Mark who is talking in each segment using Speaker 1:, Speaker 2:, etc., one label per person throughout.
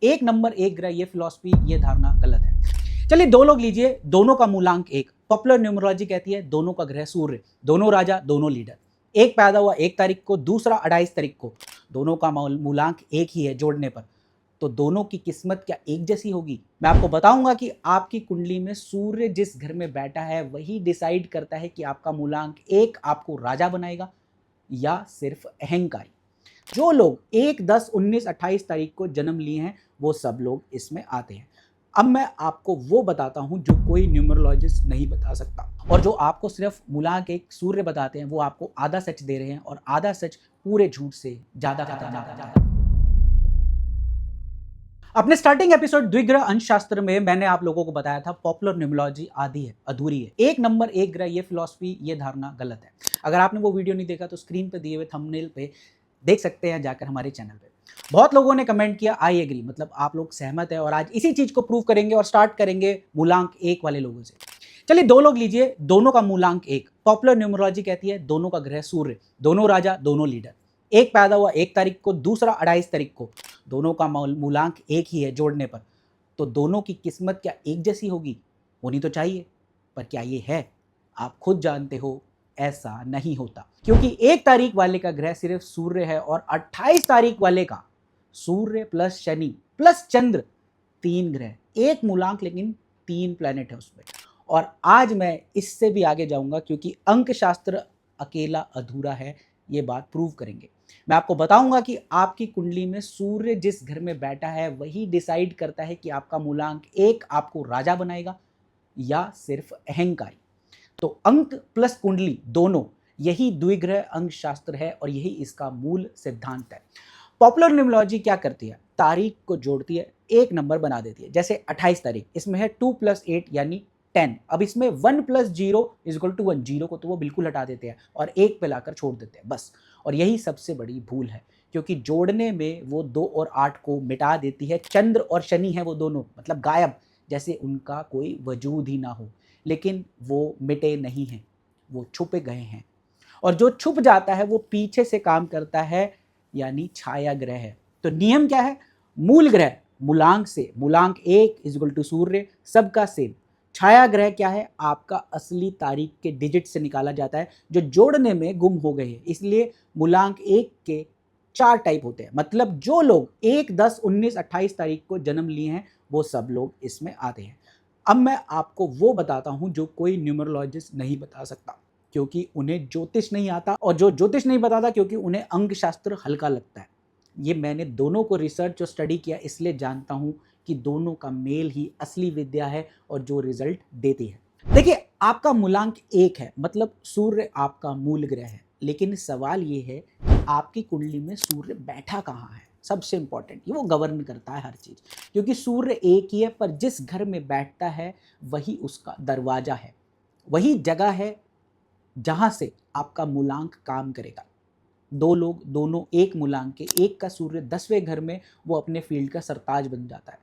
Speaker 1: एक नंबर एक ग्रह, ये फिलॉसफी, ये धारणा गलत है। चलिए दो लोग लीजिए, दोनों का मूलांक एक। पॉपुलर न्यूमरोलॉजी कहती है दोनों का ग्रह सूर्य, दोनों राजा, दोनों लीडर। एक पैदा हुआ 1 तारीख को, दूसरा 28 तारीख को, दोनों का मूलांक एक ही है जोड़ने पर। तो दोनों की किस्मत क्या एक जैसी होगी? मैं आपको बताऊंगा कि आपकी कुंडली में सूर्य जिस घर में बैठा है वही डिसाइड करता है कि आपका मूलांक एक आपको राजा बनाएगा या सिर्फ अहंकारी। जो लोग 1, 10, 19, 28 तारीख को जन्म लिए हैं वो सब लोग इसमें आते हैं। अब मैं आपको वो बताता हूं जो कोई न्यूमरोलॉजिस्ट नहीं बता सकता, और जो आपको सिर्फ मूलांक एक सूर्य बताते हैं वो आपको आधा सच दे रहे हैं, और आधा सच पूरे झूठ से ज्यादा खतरनाक है। अपने स्टार्टिंग एपिसोड द्विग्रह अंश शास्त्र में मैंने आप लोगों को बताया था पॉपुलर न्यूमरोलॉजी आधी है, अधूरी है। एक नंबर एक ग्रह, ये फिलॉसफी, ये धारणा गलत है। अगर आपने वो वीडियो नहीं देखा तो स्क्रीन पे दिए हुए थंबनेल पे देख सकते हैं जाकर हमारे चैनल पे। बहुत लोगों ने कमेंट किया आई एग्री, मतलब आप लोग सहमत है, और आज इसी चीज को प्रूव करेंगे और स्टार्ट करेंगे मूलांक एक वाले लोगों से। चलिए दो लोग लीजिए, दोनों का मूलांक एक। पॉपुलर न्यूमरोलॉजी कहती है दोनों का ग्रह सूर्य, दोनों राजा, दोनों लीडर। एक पैदा हुआ 1 तारीख को, दूसरा 28 तारीख को, दोनों का मूलांक एक ही है जोड़ने पर। तो दोनों की किस्मत क्या एक जैसी होगी? होनी तो चाहिए, पर क्या ये है? आप खुद जानते हो ऐसा नहीं होता, क्योंकि 1 तारीख वाले का ग्रह सिर्फ सूर्य है और 28 तारीख वाले का सूर्य प्लस शनि प्लस चंद्र, 3 ग्रह, एक मूलांक लेकिन 3 प्लैनेट है उसमें। और आज मैं इससे भी आगे जाऊंगा, क्योंकि अंक शास्त्र अकेला अधूरा है, ये बात प्रूव करेंगे। मैं आपको बताऊंगा कि आपकी कुंडली में सूर्य जिस घर में बैठा है वही डिसाइड करता है कि आपका मूलांक एक आपको राजा बनाएगा या सिर्फ अहंकारी। तो अंक प्लस कुंडली दोनों, यही द्विग्रह अंक शास्त्र है और यही इसका मूल सिद्धांत है। पॉपुलर न्यूमरोलॉजी क्या करती है? तारीख को जोड़ती है, एक नंबर बना देती है। जैसे 28 तारीख, इसमें है 2 + 8 यानी 10। अब इसमें 1 + 0 = 1, जीरो को तो वो बिल्कुल हटा देते हैं और एक पे लाकर छोड़ देते हैं बस। और यही सबसे बड़ी भूल है, क्योंकि जोड़ने में वो 2 और 8 को मिटा देती है। चंद्र और शनि है वो दोनों, मतलब गायब, जैसे उनका कोई वजूद ही ना हो। लेकिन वो मिटे नहीं हैं, वो छुपे गए हैं, और जो छुप जाता है वो पीछे से काम करता है, यानी छाया ग्रह है। तो नियम क्या है? मूल ग्रह मूलांक से, मूलांक 1 = सूर्य, सबका सेम। छाया ग्रह क्या है? आपका असली तारीख के डिजिट से निकाला जाता है, जो जोड़ने में गुम हो गए हैं। इसलिए मूलांक 1 के 4 टाइप होते हैं, मतलब जो लोग 1, 10, 19, 28 तारीख को जन्म लिए हैं वो सब लोग इसमें आते हैं। अब मैं आपको वो बताता हूं जो कोई न्यूमरोलॉजिस्ट नहीं बता सकता, क्योंकि उन्हें ज्योतिष नहीं आता, और जो ज्योतिष नहीं बताता क्योंकि उन्हें अंक शास्त्र हल्का लगता है। ये मैंने दोनों को रिसर्च और स्टडी किया, इसलिए जानता हूं कि दोनों का मेल ही असली विद्या है और जो रिजल्ट देती है। देखिए, आपका मूलांक एक है, मतलब सूर्य आपका मूल ग्रह है। लेकिन सवाल ये है कि आपकी कुंडली में सूर्य बैठा कहाँ है? सबसे इंपॉर्टेंट, ये वो गवर्न करता है हर चीज, क्योंकि सूर्य एक ही है, पर जिस घर में बैठता है वही उसका दरवाजा है, वही जगह है जहां से आपका मूलांक काम करेगा। दो लोग दोनों एक मूलांक के, एक का सूर्य 10वें घर में, वो अपने फील्ड का सरताज बन जाता है।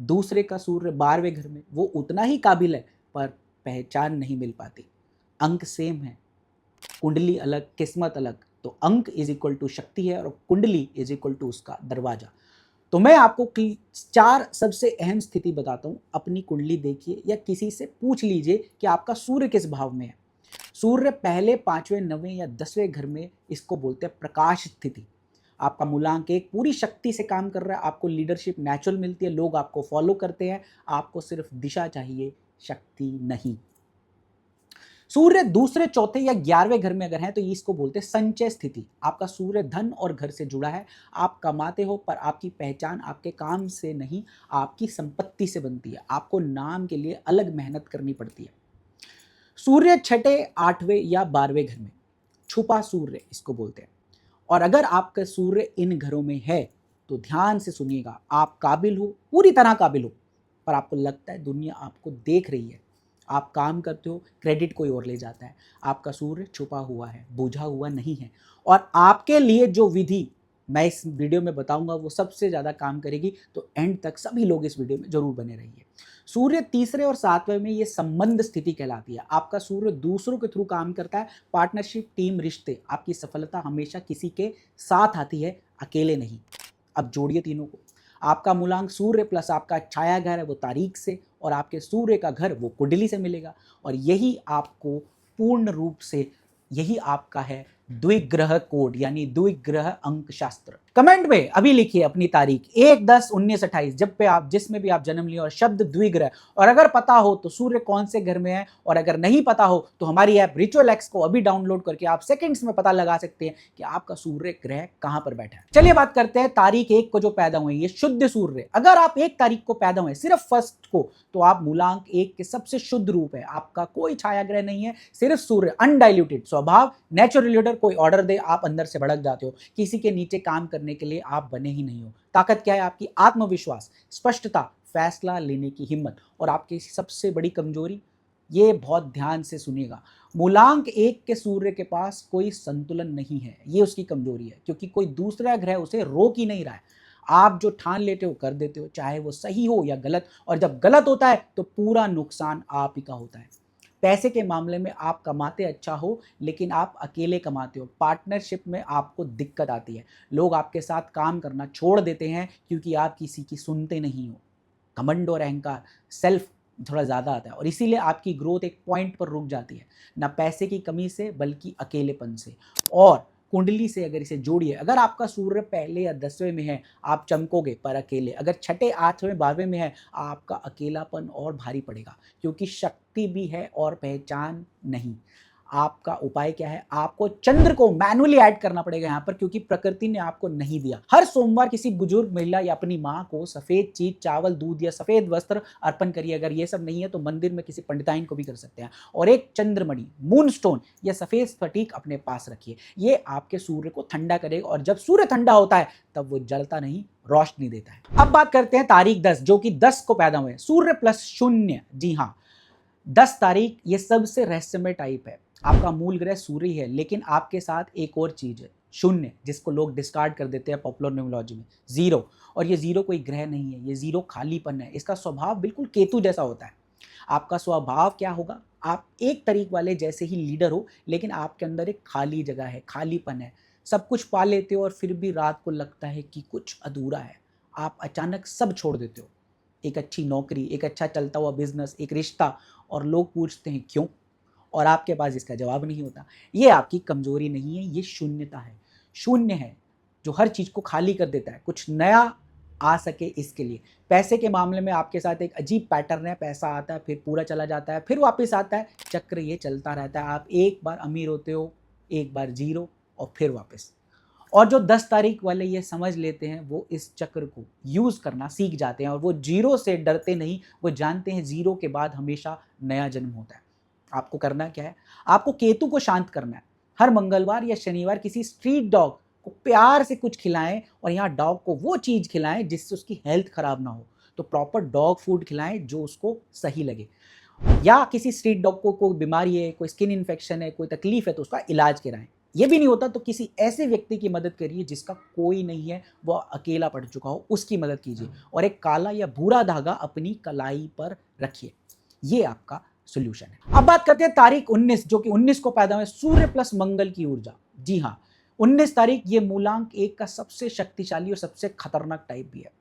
Speaker 1: दूसरे का सूर्य 12वें घर में, वो उतना ही काबिल है पर पहचान नहीं मिल पाती। अंक सेम है, कुंडली अलग, किस्मत अलग। तो अंक = शक्ति है और कुंडली = उसका दरवाजा। तो मैं आपको 4 सबसे अहम स्थिति बताता हूं। अपनी कुंडली देखिए या किसी से पूछ लीजिए कि आपका सूर्य किस भाव में है। सूर्य पहले, 5वें, 9वें या 10वें घर में, इसको बोलते हैं प्रकाश स्थिति। आपका मूलांक एक पूरी शक्ति से काम कर रहा है, आपको लीडरशिप नेचुरल मिलती है, लोग आपको फॉलो करते हैं, आपको सिर्फ दिशा चाहिए, शक्ति नहीं। सूर्य दूसरे, चौथे या 11वें घर में अगर है तो इसको बोलते हैं संचय स्थिति। आपका सूर्य धन और घर से जुड़ा है, आप कमाते हो, पर आपकी पहचान आपके काम से नहीं, आपकी संपत्ति से बनती है। आपको नाम के लिए अलग मेहनत करनी पड़ती है। सूर्य छठे, 8वें या 12वें घर में, छुपा सूर्य इसको बोलते हैं। और अगर आपका सूर्य इन घरों में है तो ध्यान से सुनिएगा, आप काबिल हो, पूरी तरह काबिल हो, पर आपको लगता है दुनिया आपको देख रही है। आप काम करते हो, क्रेडिट कोई और ले जाता है। आपका सूर्य छुपा हुआ है, बुझा हुआ नहीं है। और आपके लिए जो विधि मैं इस वीडियो में बताऊंगा वो सबसे ज़्यादा काम करेगी, तो एंड तक सभी लोग इस वीडियो में जरूर बने रहिए। सूर्य तीसरे और 7वें में, ये संबंध स्थिति कहलाती है। आपका सूर्य दूसरों के थ्रू काम करता है, पार्टनरशिप, टीम, रिश्ते। आपकी सफलता हमेशा किसी के साथ आती है, अकेले नहीं। अब जोड़िए तीनों को। आपका मूलांक सूर्य प्लस आपका छाया घर है वो तारीख से, और आपके सूर्य का घर वो कुंडली से मिलेगा। और यही आपको पूर्ण रूप से, यही आपका है द्विग्रह कोड यानी द्विग्रह अंक शास्त्र। कमेंट में अभी लिखिए अपनी तारीख 1-10-19-28 जब पे आप जिसमें भी आप जन्म लिए, और शब्द द्विग्रह, और अगर पता हो तो सूर्य कौन से घर में है, और अगर नहीं पता हो तो हमारी ऐप रिचुअल एक्स को अभी डाउनलोड करके आप सेकंड्स में पता लगा सकते हैं कि आपका सूर्य ग्रह कहां पर बैठा है। चलिए बात करते हैं तारीख 1 को जो पैदा हुए, ये शुद्ध सूर्य। अगर आप 1 तारीख को पैदा हुए, सिर्फ फर्स्ट को, तो आप मूलांक 1 के सबसे शुद्ध रूप है। आपका कोई छाया ग्रह नहीं है, सिर्फ सूर्य, अनडाइल्यूटेड स्वभाव, नेचुरल लीडर, कोई ऑर्डर दे आप अंदर से भड़क जाते हो, किसी के नीचे काम करने के लिए आप बने ही नहीं हो। ताकत क्या है आपकी? आत्मविश्वास, स्पष्टता, फैसला लेने की हिम्मत। और आपकी सबसे बड़ी कमजोरी, ये बहुत ध्यान से सुनिएगा, मूलांक 1 के सूर्य के पास कोई संतुलन नहीं है, ये उसकी कमजोरी है, क्योंकि कोई दूसरा ग्रह उसे रोक ही नहीं रहा है। आप जो ठान लेते हो कर देते हो, चाहे वो सही हो या गलत, और जब गलत होता है तो पूरा नुकसान आप ही का होता है। पैसे के मामले में आप कमाते अच्छा हो, लेकिन आप अकेले कमाते हो। पार्टनरशिप में आपको दिक्कत आती है, लोग आपके साथ काम करना छोड़ देते हैं क्योंकि आप किसी की सुनते नहीं हो। घमंड और अहंकार, सेल्फ थोड़ा ज़्यादा आता है, और इसीलिए आपकी ग्रोथ एक पॉइंट पर रुक जाती है, ना पैसे की कमी से बल्कि अकेलेपन से। और कुंडली से अगर इसे जोड़िए, अगर आपका सूर्य पहले या 10वें में है आप चमकोगे पर अकेले, अगर छठे 8वें 12वें में है आपका अकेलापन और भारी पड़ेगा, क्योंकि शक्ति भी है और पहचान नहीं। आपका उपाय क्या है? आपको चंद्र को मैनुअली ऐड करना पड़ेगा यहाँ पर, क्योंकि प्रकृति ने आपको नहीं दिया। हर सोमवार किसी बुजुर्ग महिला या अपनी माँ को सफेद चीज, चावल, दूध या सफेद वस्त्र अर्पण करिए। अगर ये सब नहीं है तो मंदिर में किसी पंडिताइन को भी कर सकते हैं, और एक चंद्रमणि, मून स्टोन या सफेद स्फटिक अपने पास रखिए। ये आपके सूर्य को ठंडा करेगा, और जब सूर्य ठंडा होता है तब वो जलता नहीं, रोशनी देता है। अब बात करते हैं तारीख 10, जो कि 10 को पैदा हुए, सूर्य प्लस शून्य। जी हाँ, 10 तारीख ये सबसे रहस्यमय टाइप है। आपका मूल ग्रह सूर्य है, लेकिन आपके साथ एक और चीज है, शून्य, जिसको लोग डिस्कार्ड कर देते हैं पॉपुलर न्यूमरोलॉजी में, जीरो। और ये जीरो कोई ग्रह नहीं है, ये जीरो खालीपन है। इसका स्वभाव बिल्कुल केतु जैसा होता है। आपका स्वभाव क्या होगा? आप 1 तारीख वाले जैसे ही लीडर हो, लेकिन आपके अंदर एक खाली जगह है, खालीपन है। सब कुछ पा लेते हो और फिर भी रात को लगता है कि कुछ अधूरा है। आप अचानक सब छोड़ देते हो, एक अच्छी नौकरी, एक अच्छा चलता हुआ बिजनेस, एक रिश्ता, और लोग पूछते हैं क्यों, और आपके पास इसका जवाब नहीं होता। ये आपकी कमजोरी नहीं है, ये शून्यता है। शून्य है जो हर चीज को खाली कर देता है, कुछ नया आ सके इसके लिए। पैसे के मामले में आपके साथ एक अजीब पैटर्न है, पैसा आता है फिर पूरा चला जाता है, फिर वापस आता है, चक्र ये चलता रहता है। आप एक बार अमीर होते हो, एक बार जीरो, और फिर वापस। और जो 10 तारीख वाले ये समझ लेते हैं, वो इस चक्र को यूज करना सीख जाते हैं, और वो जीरो से डरते नहीं, वो जानते हैं जीरो के बाद हमेशा नया जन्म होता है। आपको करना क्या है? आपको केतु को शांत करना है। हर मंगलवार या शनिवार किसी स्ट्रीट डॉग को प्यार से कुछ खिलाएं, और यहाँ डॉग को वो चीज खिलाएं जिससे उसकी हेल्थ खराब ना हो। तो प्रॉपर डॉग फूड खिलाएं जो उसको सही लगे। या किसी स्ट्रीट डॉग को कोई बीमारी है, कोई स्किन इन्फेक्शन है, कोई तकलीफ है, तो उसका इलाज कराएं। ये भी नहीं होता तो किसी ऐसे व्यक्ति की मदद करिए जिसका कोई नहीं है, वो अकेला पड़ चुका हो, उसकी मदद कीजिए। और एक काला या भूरा धागा अपनी कलाई पर रखिए। ये आपका सोल्यूशन है। अब बात करते हैं तारीख 19, जो कि 19 को पैदा हुए, सूर्य प्लस मंगल की ऊर्जा। जी हाँ, 19 तारीख ये मूलांक 1 का सबसे शक्तिशाली और सबसे खतरनाक टाइप भी है।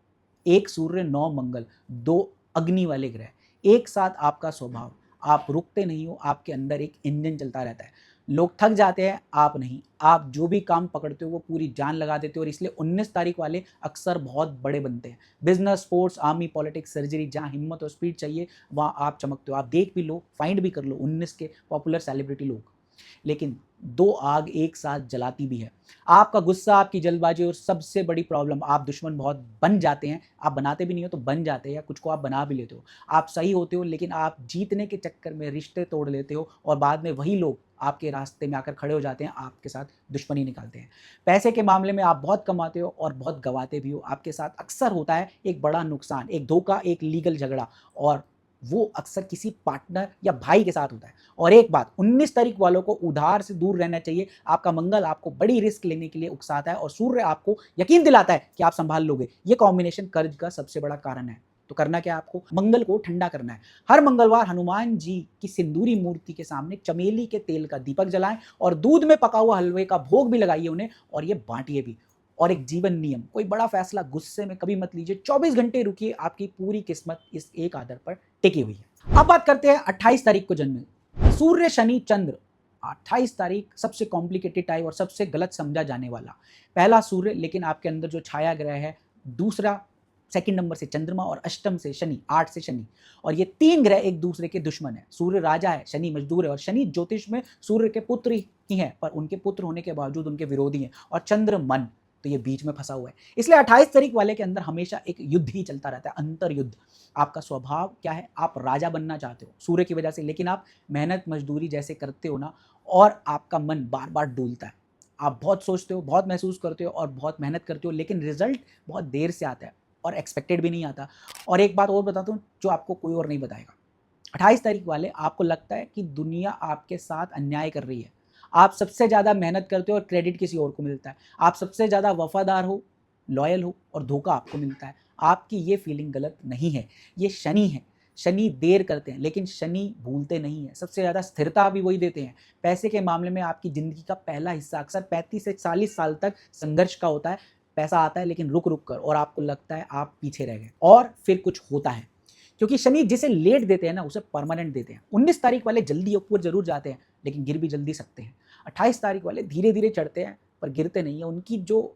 Speaker 1: 1 सूर्य, 9 मंगल, 2 अग्नि वाले ग्रह, एक साथ आपका स्वभाव, आप रुकते नहीं हो, आपके अंदर एक इंजन चलता रहता है। लोग थक जाते हैं, आप नहीं। आप जो भी काम पकड़ते हो वो पूरी जान लगा देते हो, और इसलिए 19 तारीख वाले अक्सर बहुत बड़े बनते हैं। Business, sports, army, politics, surgery, जहाँ हिम्मत और स्पीड चाहिए वहाँ आप चमकते हो। आप देख भी लो, फाइंड भी कर लो 19 के पॉपुलर सेलिब्रिटी लोग। लेकिन 2 आग एक साथ जलाती भी है। आपका गुस्सा, आपकी जल्दबाजी, और सबसे बड़ी प्रॉब्लम, आप दुश्मन बहुत बन जाते हैं। आप बनाते भी नहीं हो तो बन जाते हैं, या कुछ को आप बना भी लेते हो। आप सही होते हो, लेकिन आप जीतने के चक्कर में रिश्ते तोड़ लेते हो, और बाद में वही लोग आपके रास्ते में आकर खड़े हो जाते हैं, आपके साथ दुश्मनी निकालते हैं। पैसे के मामले में आप बहुत कमाते हो और बहुत गवाते भी हो। आपके साथ अक्सर होता है एक बड़ा नुकसान, एक धोखा, एक लीगल झगड़ा, और वो अक्सर किसी पार्टनर या भाई के साथ होता है। और एक बात, 19 तारीख वालों को उधार से दूर रहना चाहिए। आपका मंगल आपको बड़ी रिस्क लेने के लिए उकसाता है, और सूर्य आपको यकीन दिलाता है कि आप संभाल लोगे। ये कॉम्बिनेशन कर्ज का सबसे बड़ा कारण है। तो करना क्या है? आपको मंगल को ठंडा करना है। हर मंगलवार हनुमान जी की सिंदूरी मूर्ति के सामने चमेली के तेल का दीपक जलाएं, और दूध में पका हुआ हलवे का भोग भी लगाइए उन्हें, और ये बांटिए भी। और एक जीवन नियम, कोई बड़ा फैसला गुस्से में कभी मत लीजिए, 24 घंटे रुकिए, आपकी पूरी किस्मत इस एक आदर पर टिकी हुई है। अब बात करते हैं 28 तारीख को जन्मे सूर्य शनि चंद्र। 28 तारीख सबसे कॉम्प्लिकेटेड टाइम और सबसे गलत समझा जाने वाला। पहला सूर्य, लेकिन आपके अंदर जो छाया ग्रह है, दूसरा सेकंड नंबर से चंद्रमा और अष्टम से शनि, 8 से शनि, और ये तीन ग्रह एक दूसरे के दुश्मन है। सूर्य राजा है, शनि मजदूर है, और शनि ज्योतिष में सूर्य के पुत्र ही हैं, पर उनके पुत्र होने के बावजूद उनके विरोधी हैं, और चंद्र मन, तो ये बीच में फंसा हुआ है। इसलिए 28 तारीख वाले के अंदर हमेशा एक युद्ध ही चलता रहता है, अंतर युद्ध। आपका स्वभाव क्या है, आप राजा बनना चाहते हो सूर्य की वजह से, लेकिन आप मेहनत मजदूरी जैसे करते हो ना, और आपका मन बार बार डोलता है। आप बहुत सोचते हो, बहुत महसूस करते हो और बहुत मेहनत करते हो, लेकिन रिजल्ट बहुत देर से आता है और एक्सपेक्टेड भी नहीं आता। और एक बात और बताता हूँ जो आपको कोई और नहीं बताएगा। 28 तारीख वाले, आपको लगता है कि दुनिया आपके साथ अन्याय कर रही है। आप सबसे ज़्यादा मेहनत करते हो और क्रेडिट किसी और को मिलता है। आप सबसे ज़्यादा वफादार हो, लॉयल हो, और धोखा आपको मिलता है। आपकी ये फीलिंग गलत नहीं है, ये शनि है। शनि देर करते हैं, लेकिन शनि भूलते नहीं है। सबसे ज़्यादा स्थिरता भी वही देते हैं। पैसे के मामले में आपकी ज़िंदगी का पहला हिस्सा अक्सर 35 से 40 साल तक संघर्ष का होता है। पैसा आता है लेकिन रुक रुक कर, और आपको लगता है आप पीछे रह गए, और फिर कुछ होता है। क्योंकि शनि जिसे लेट देते हैं ना, उसे परमानेंट देते हैं। 19 तारीख वाले जल्दी ऊपर जरूर जाते हैं, लेकिन गिर भी जल्दी सकते हैं। 28 तारीख वाले धीरे धीरे चढ़ते हैं, पर गिरते नहीं है। उनकी जो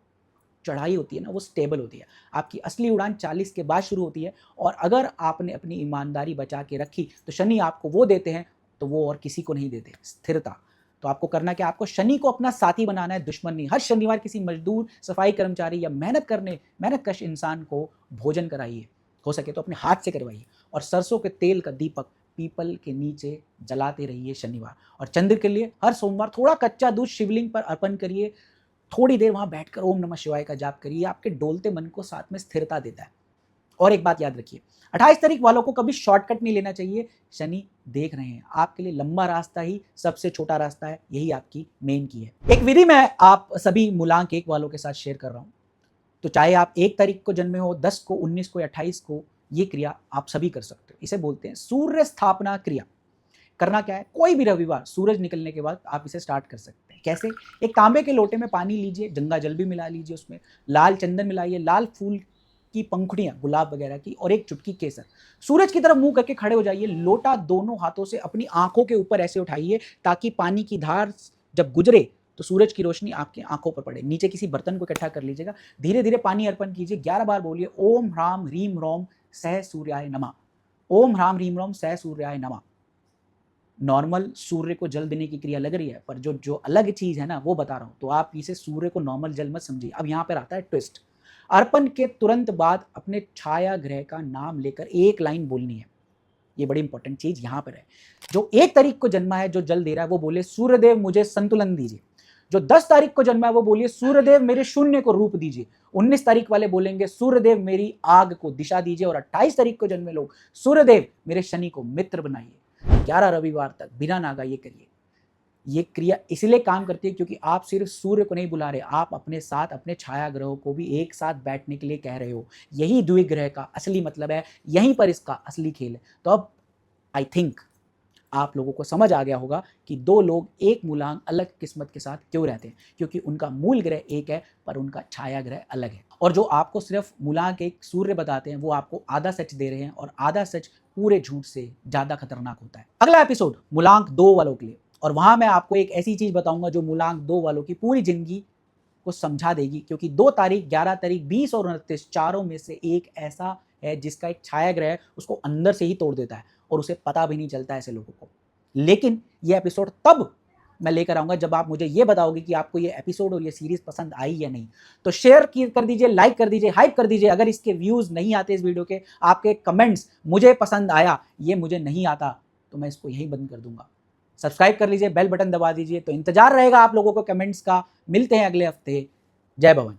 Speaker 1: चढ़ाई होती है ना, वो स्टेबल होती है। आपकी असली उड़ान 40 के बाद शुरू होती है, और अगर आपने अपनी ईमानदारी बचा के रखी, तो शनि आपको वो देते हैं तो वो और किसी को नहीं देते, स्थिरता। तो आपको करना क्या, आपको शनि को अपना साथी बनाना है, दुश्मन नहीं। हर शनिवार किसी मजदूर, सफाई कर्मचारी या मेहनतकश इंसान को भोजन कराइए। हो सके तो अपने हाथ से करवाइए, और सरसों के तेल का दीपक पीपल के नीचे जलाते रहिए शनिवार। और चंद्र के लिए हर सोमवार थोड़ा कच्चा दूध शिवलिंग पर अर्पण करिए। थोड़ी देर वहां बैठकर ओम नमः शिवाय का जाप करिए। आपके डोलते मन को साथ में स्थिरता देता है। और एक बात याद रखिए, 28 तारीख वालों को कभी शॉर्टकट नहीं लेना चाहिए। शनि देख रहे हैं, आपके लिए लंबा रास्ता ही सबसे छोटा रास्ता है, यही आपकी मेन की है। एक विधि मैं आप सभी मूलांक 1 वालों के साथ शेयर कर रहा हूं। तो चाहे आप 1 तारीख को जन्मे हो, 10 को, 19 को या 28 को, ये क्रिया आप सभी कर सकते हो। इसे बोलते हैं सूर्य स्थापना क्रिया। करना क्या है, कोई भी रविवार सूरज निकलने के बाद आप इसे स्टार्ट कर सकते हैं। कैसे, एक तांबे के लोटे में पानी लीजिए, गंगा जल भी मिला लीजिए, उसमें लाल चंदन मिलाइए, लाल फूल की पंखुड़ियां गुलाब वगैरह की, और एक चुटकी केसर। सूरज की तरफ मुंह करके खड़े हो जाइए। लोटा दोनों हाथों से अपनी आंखों के ऊपर ऐसे उठाइए, ताकि पानी की धार जब गुजरे तो सूरज की रोशनी आपकी आंखों पर पड़े। नीचे किसी बर्तन को इकट्ठा कर लीजिएगा। धीरे धीरे पानी अर्पण कीजिए। 11 बार बोलिए ओम ह्राम ह्रीम रोम सह सूर्याय नमः। ओम ह्राम ह्रीम रोम सह सूर्याय नमः। नॉर्मल सूर्य को जल देने की क्रिया लग रही है, पर जो जो अलग चीज है ना, वो बता रहा हूं। तो आप इसे सूर्य को नॉर्मल जल मत समझिए। अब यहां पर आता है ट्विस्ट। अर्पण के तुरंत बाद अपने छाया ग्रह का नाम लेकर एक लाइन बोलनी है। ये बड़ी इंपॉर्टेंट चीज यहां पर है। जो 1 तारीख को जन्मा है, जो जल दे रहा है, वो बोले सूर्यदेव मुझे संतुलन दीजिए। जो 10 तारीख को जन्मा है, वो बोलिए सूर्यदेव मेरे शून्य को रूप दीजिए। 19 तारीख वाले बोलेंगे सूर्यदेव मेरी आग को दिशा दीजिए। और 28 तारीख को जन्मे लोग सूर्यदेव मेरे शनि को मित्र बनाइए। 11 रविवार तक बिना नागा ये करिए। ये क्रिया इसलिए काम करती है क्योंकि आप सिर्फ सूर्य को नहीं बुला रहे, आप अपने साथ अपने छाया ग्रहों को भी एक साथ बैठने के लिए कह रहे हो। यही द्विग्रह का असली मतलब है, यहीं पर इसका असली खेल है। तो अब आई थिंक आप लोगों को समझ आ गया होगा कि 2 लोग एक मूलांक अलग किस्मत के साथ क्यों रहते हैं। क्योंकि उनका मूल ग्रह एक है, पर उनका छाया ग्रह अलग है। और जो आपको सिर्फ मूलांक एक सूर्य बताते हैं, वो आपको आधा सच दे रहे हैं, और आधा सच पूरे झूठ से ज्यादा खतरनाक होता है। अगला एपिसोड मूलांक 2 वालों के लिए, और वहां मैं आपको एक ऐसी चीज बताऊंगा जो मूलांक 2 वालों की पूरी जिंदगी को समझा देगी। क्योंकि 2 तारीख, 11 तारीख, 20 और 29 चारों में से एक ऐसा है जिसका एक छाया ग्रह उसको अंदर से ही तोड़ देता है, और उसे पता भी नहीं चलता ऐसे लोगों को। लेकिन ये एपिसोड तब मैं लेकर आऊंगा जब आप मुझे ये बताओगे कि आपको ये एपिसोड और ये सीरीज पसंद आई या नहीं। तो शेयर कर दीजिए, लाइक कर दीजिए, हाइप कर दीजिए। अगर इसके व्यूज नहीं आते इस वीडियो के, आपके कमेंट्स मुझे पसंद आया, ये मुझे नहीं आता, तो मैं इसको यहीं बंद कर दूंगा। सब्सक्राइब कर लीजिए, बेल बटन दबा दीजिए। तो इंतजार रहेगा आप लोगों को कमेंट्स का। मिलते हैं अगले हफ्ते। जय भवानी।